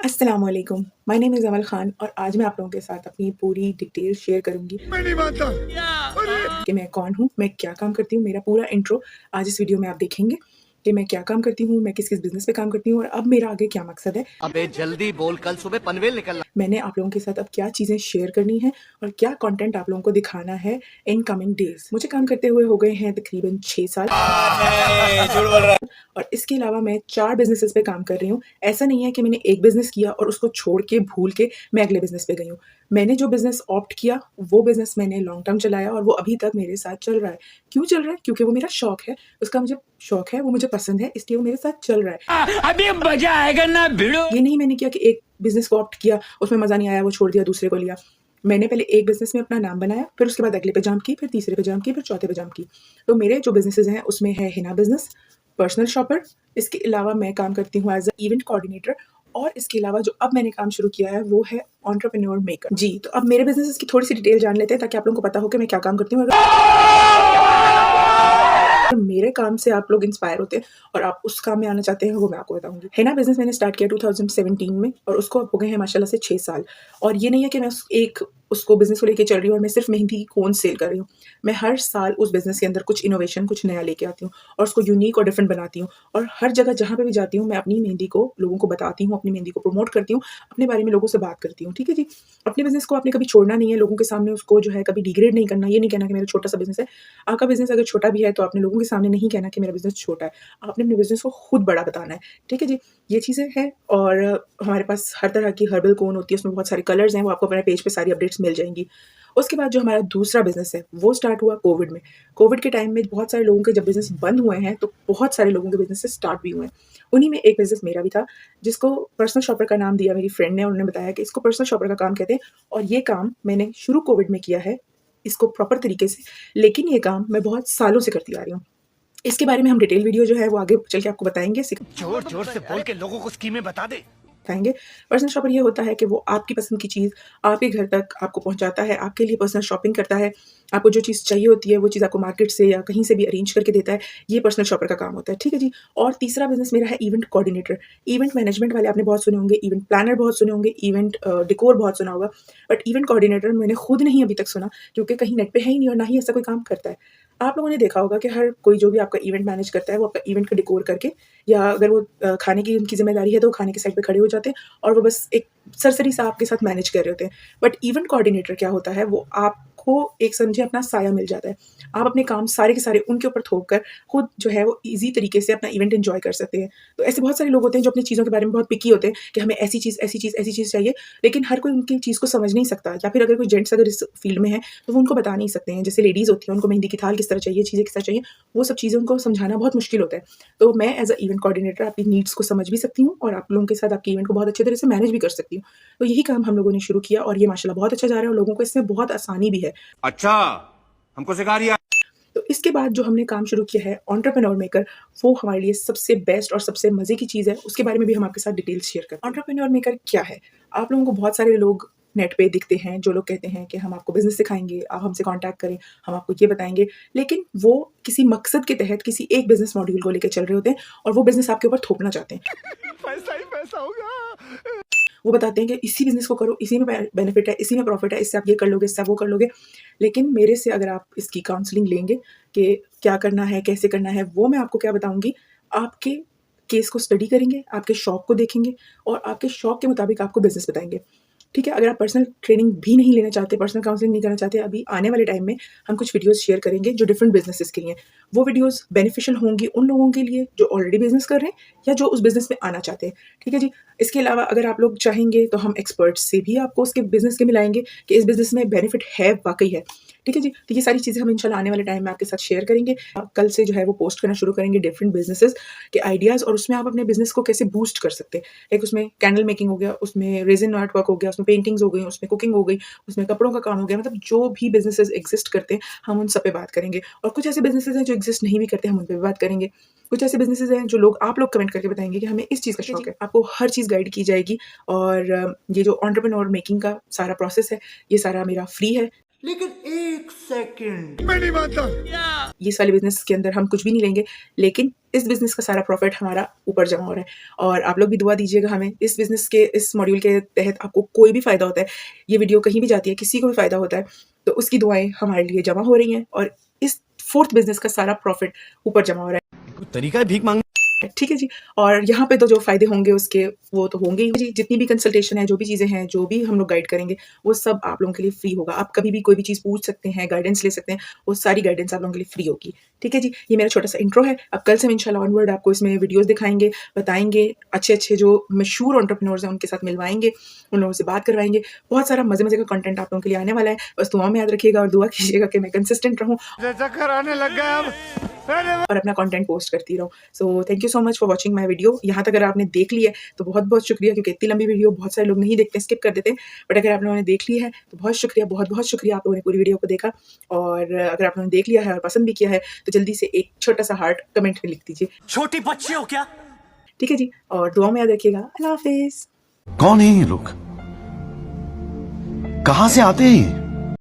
अस्सलामुअलैकुम, my name is अमल खान और आज मैं आप लोगों के साथ अपनी पूरी डिटेल शेयर करूँगी मैं नहीं मानता। कि मैं कौन हूँ, मैं क्या काम करती हूँ, मेरा पूरा इंट्रो आज इस वीडियो में आप देखेंगे कि मैं क्या काम करती हूँ, मैं किस-किस बिज़नेस पे काम करती हूँ और अब मेरा आगे क्या मकसद है। अबे जल्दी बोल, कल सुबह पनवेल निकलना। मैंने आप लोगों के साथ अब क्या चीज़ें शेयर करनी है और क्या कंटेंट आप लोगों को दिखाना है इन कमिंग डेज़। मुझे काम करते हुए हो गए हैं तकरीबन 6 साल झूठ बोल रहा है। और इसके अलावा मैं 4 बिज़नेसेस पे काम कर रही हूँ। ऐसा नहीं है कि मैंने एक बिज़नेस किया और उसको छोड़ के, भूल के मैं अगले बिज़नेस पे गई हूँ। मैंने जो बिज़नेस ऑप्ट किया, वो बिज़नेस मैंने लॉन्ग टर्म चलाया और वो अभी तक मेरे साथ चल रहा है। क्यों चल रहा है? क्योंकि वो मेरा शौक है, उसका मुझे शौक है, वो मुझे पसंद है, इसलिए वो मेरे साथ चल रहा है। अभी मजा आएगा ना भिड़ो। ये नहीं मैंने किया कि एक बिज़नेस को ऑप्ट किया, उसमें मज़ा नहीं आया, वो छोड़ दिया, दूसरे को लिया। मैंने पहले एक बिज़नेस में अपना नाम बनाया, फिर उसके बाद अगले पे जंप की, फिर तीसरे पे जंप की, फिर चौथे पे जंप की। तो मेरे जो बिज़नेसेस हैं, उसमें है हिना बिज़नेस, पर्सनल शॉपर, इसके अलावा मैं काम करती हूँ एज़ अ इवेंट कोऑर्डिनेटर और इसके अलावा जो अब मैंने काम शुरू किया है, वो है एंटरप्रेन्योर मेकर। जी, तो अब मेरे बिज़नेसेस की थोड़ी-सी डिटेल जान लेते हैं ताकि आप लोगों को पता हो कि मैं क्या काम करती हूँ। अगर मेरे काम से आप लोग इंस्पायर होते हैं और आप उस काम में आना चाहते हैं, वो मैं आपको बताऊँगी। हिना बिज़नेस मैंने स्टार्ट किया 2017 में और उसको अब हो गए हैं माशाल्लाह से 6 साल और ये नहीं है कि मैं उसको बिज़नेस को लेके चल रही हूँ और मैं सिर्फ़ मेहंदी की कोन सेल कर रही हूँ। मैं हर साल उस बिज़नेस के अंदर कुछ इनोवेशन, कुछ नया लेके आती हूँ और उसको यूनिक और डिफरेंट बनाती हूँ और हर जगह जहाँ पे भी जाती हूँ, मैं अपनी मेहंदी को लोगों को बताती हूँ, अपनी मेहंदी को प्रमोट करती हूँ, अपने बारे में लोगों से बात करती हूँ। ठीक है जी? अपने बिज़नेस को आपने कभी छोड़ना नहीं है, लोगों के सामने उसको जो है कभी डिग्रेड नहीं करना, ये नहीं कहना कि मेरा छोटा-सा बिज़नेस है। आपका बिज़नेस अगर छोटा भी है तो आपने लोगों के सामने नहीं कहना कि मेरा बिज़नेस छोटा है। आपने अपने बिज़नेस को खुद बड़ा बताना है। ठीक है जी? ये चीज़ें हैं और हमारे पास हर तरह की हर्बल कोन होती है, उसमें बहुत सारे कलर्स हैं, वो आपको अपने पेज पे सारी अपडेट्स मिल जाएँगी। उसके बाद जो हमारा दूसरा बिज़नेस है, वो स्टार्ट हुआ कोविड में। कोविड के टाइम में बहुत सारे लोगों के जब बिज़नेस बंद हुए हैं, तो बहुत सारे लोगों के बिज़नेसेस स्टार्ट भी हुए हैं। उन्हीं में एक बिज़नेस मेरा भी था, जिसको पर्सनल शॉपर का नाम दिया मेरी फ्रेंड ने और उन्होंने बताया कि इसको पर्सनल शॉपर का काम कहते हैं और ये काम मैंने शुरू कोविड में किया है, इसको प्रॉपर तरीके से। लेकिन ये काम मैं बहुत सालों से करती आ रही हूँ। इसके बारे में हम डिटेल वीडियो जो है वो आगे चल के आपको बताएँगे, जोर जोर से बोल के लोगों को स्कीमें बता दे। सिखाएँगे। पर्सनल शॉपर ये होता है कि वो आपकी पसंद की चीज़ आपके घर तक आपको पहुँचाता है, आपके लिए पर्सनल शॉपिंग करता है। आपको जो चीज़ चाहिए होती है, वो चीज़ आपको मार्केट से या कहीं से भी अरेंज करके देता है। ये पर्सनल शॉपर का काम होता है, ठीक है जी? और तीसरा बिज़नेस मेरा है इवेंट कोऑर्डिनेटर। इवेंट मैनेजमेंट वाले आपने बहुत सुने होंगे, इवेंट प्लानर बहुत सुने होंगे, इवेंट डेकोर बहुत सुना होगा। बट इवेंट कोऑर्डिनेटर मैंने खुद नहीं अभी तक सुना क्योंकि कहीं नेट पे है ही नहीं और ना ही ऐसा कोई काम करता है। आप लोगों ने देखा होगा कि हर कोई जो भी आपका इवेंट मैनेज करता है, वो आपका इवेंट का डेकोर करके या अगर वो खाने की उनकी ज़िम्मेदारी है, तो वो खाने के साइड पे खड़े हो जाते हैं और वो बस एक सरसरी सा आपके साथ मैनेज कर रहे होते हैं। बट इवेंट कोऑर्डिनेटर क्या होता है, वो आपको एक समझिए अपना साया मिल जाता है। आप अपने काम सारे के सारे उनके ऊपर थोप कर खुद जो है वो ईज़ी तरीके से अपना इवेंट एन्जॉय कर सकते हैं। तो ऐसे बहुत सारे लोग होते हैं जो अपनी चीज़ों के बारे में बहुत पिकी होते हैं कि हमें ऐसी चीज़, ऐसी चीज़, ऐसी चीज़ चाहिए, लेकिन हर कोई उनकी चीज़ को समझ नहीं सकता या फिर अगर कोई जेंट्स अगर इस फील्ड में है, तो वो उनको बता नहीं सकते हैं। जैसे लेडीज़ होती हैं, उनको मेहंदी की थाल किस तरह चाहिए, चीज़ें किस तरह चाहिए, वो सब चीज़ें उनको समझाना बहुत मुश्किल होता है। तो मैं एज़ अ इवेंट कोऑर्डिनेटर आपकी नीड्स को समझ भी सकती हूँ और आप लोगों के साथ आपके इवेंट को बहुत अच्छे तरह से मैनेज भी कर सकती हूँ। तो यही काम हम लोगों ने शुरू किया और ये माशाल्लाह बहुत अच्छा जा रहा है और लोगों को इसमें बहुत आसानी भी है। अच्छा, हमको सिखा रिया। तो इसके बाद जो हमने काम शुरू किया है एंटरप्रेन्योर मेकर, वो हमारे लिए सबसे बेस्ट और सबसे मज़े की चीज़ है। उसके बारे में भी हम आपके साथ डिटेल्स शेयर करते हैं। एंटरप्रेन्योर मेकर क्या है? आप लोगों को बहुत सारे लोग नेट पे दिखते हैं, जो लोग कहते हैं कि हम आपको बिज़नेस सिखाएँगे, आप हमसे कॉन्टैक्ट करें, हम आपको ये बताएँगे। लेकिन वो किसी मकसद के तहत किसी एक बिज़नेस मॉड्यूल को लेके चल रहे होते हैं और वो बिज़नेस आपके ऊपर थोपना चाहते हैं। पैसा ही पैसा होगा। वो बताते हैं कि इसी बिज़नेस को करो, इसी में बेनिफिट है, इसी में प्रॉफिट है, इससे आप ये कर लोगे, इससे आप वो कर लोगे। लेकिन मेरे से अगर आप इसकी काउंसलिंग लेंगे कि क्या करना है, कैसे करना है, वो मैं आपको क्या बताऊँगी, आपके केस को स्टडी करेंगे, आपके शौक को देखेंगे और आपके शौक के मुताबिक आपको बिज़नेस बताएँगे। ठीक है? अगर आप पर्सनल ट्रेनिंग भी नहीं लेना चाहते, पर्सनल काउंसलिंग नहीं करना चाहते, अभी आने वाले टाइम में हम कुछ वीडियोज़ शेयर करेंगे जो डिफरेंट बिज़नेसेस के लिए हैं। वो वीडियोज़ बेनिफिशियल होंगी उन लोगों के लिए जो ऑलरेडी बिज़नेस कर रहे हैं या जो उस बिज़नेस में आना चाहते हैं। ठीक है जी? इसके अलावा अगर आप लोग चाहेंगे तो हम एक्सपर्ट्स से भी आपको उसके बिज़नेस के मिलाएँगे कि इस बिज़नेस में बेनिफिट है, वाक़ई है। ठीक है जी? तो ये सारी चीज़ें हम इंशाल्लाह आने वाले टाइम में आपके साथ शेयर करेंगे। कल से जो है वो पोस्ट करना शुरू करेंगे डिफरेंट बिज़नेसेस के आइडियाज़ और उसमें आप अपने बिज़नेस को कैसे बूस्ट कर सकते हैं। एक उसमें कैंडल मेकिंग हो गया, उसमें रेज़िन आर्ट वर्क हो गया, उसमें पेंटिंग्स हो गई, उसमें कुकिंग हो गई, उसमें कपड़ों का काम हो गया, मतलब जो भी बिज़नेसेस एक्ज़िस्ट करते हैं, हम उन सब पे बात करेंगे। और कुछ ऐसे बिज़नेसेस हैं जो एक्ज़िस्ट नहीं भी करते, हम उन पे भी बात करेंगे। कुछ ऐसे बिज़नेसेस हैं जो आप लोग कमेंट करके बताएँगे कि हमें इस चीज़ का शौक है। आपको हर चीज़ गाइड की जाएगी और ये जो एंटरप्रेन्योर मेकिंग का सारा प्रोसेस है, ये सारा मेरा फ्री है। लेकिन एक सेकंड मैं नहीं मानता। ये इस वाले बिज़नेस के अंदर हम कुछ भी नहीं लेंगे, लेकिन इस बिज़नेस का सारा प्रॉफ़िट हमारा ऊपर जमा हो रहा है और आप लोग भी दुआ दीजिएगा हमें। इस बिज़नेस के इस मॉड्यूल के तहत आपको कोई भी फ़ायदा होता है, ये वीडियो कहीं भी जाती है, किसी को भी फ़ायदा होता है, तो उसकी दुआएँ हमारे लिए जमा हो रही हैं और इस 4th बिज़नेस का सारा प्रॉफ़िट ऊपर जमा हो रहा है। तरीका है भीख मांगने। ठीक है जी। और यहाँ पे तो जो फ़ायदे होंगे उसके वो तो होंगे ही जी। जितनी भी कंसल्टेशन है, जो भी चीज़ें हैं, जो भी हम लोग गाइड करेंगे, वो सब आप लोगों के लिए फ्री होगा। आप कभी भी कोई भी चीज़ पूछ सकते हैं, गाइडेंस ले सकते हैं, वो सारी गाइडेंस आप लोगों के लिए फ्री होगी। ठीक है जी। ये मेरा छोटा-सा इंट्रो है। अब कल से हम इंशाल्लाह ऑनवर्ड आपको इसमें वीडियोज़ दिखाएँगे, बताएँगे, अच्छे-अच्छे जो मशहूर एंटरप्रेन्योर्स हैं उनके साथ मिलवाएँगे, उन लोगों से बात करवाएँगे। बहुत सारा मज़े-मज़े का कंटेंट आप लोगों के लिए आने वाला है। बस दुआ में याद रखिएगा और दुआ कीजिएगा कि मैं कंसिस्टेंट रहूँ चक्कर आने लग गया अब। और अपना कंटेंट पोस्ट करती रहूँ। So thank you so much for watching my video. यहाँ तक अगर आपने देख ली है तो बहुत-बहुत शुक्रिया क्योंकि इतनी लंबी वीडियो बहुत सारे लोग नहीं देखते, स्किप कर देते हैं। बट अगर आप लोगों ने देख ली है तो बहुत शुक्रिया, बहुत-बहुत शुक्रिया आप लोगों ने पूरी वीडियो को देखा और अगर आप लोगों ने देख लिया है और पसंद भी किया है तो जल्दी से एक छोटा-सा हार्ट कमेंट में लिख दीजिए। छोटी बच्ची हो क्या? ठीक है जी और दुआ में याद रखिएगा। अल्लाह हाफ़िज़। कौन है ये लोग? कहां से आते हैं?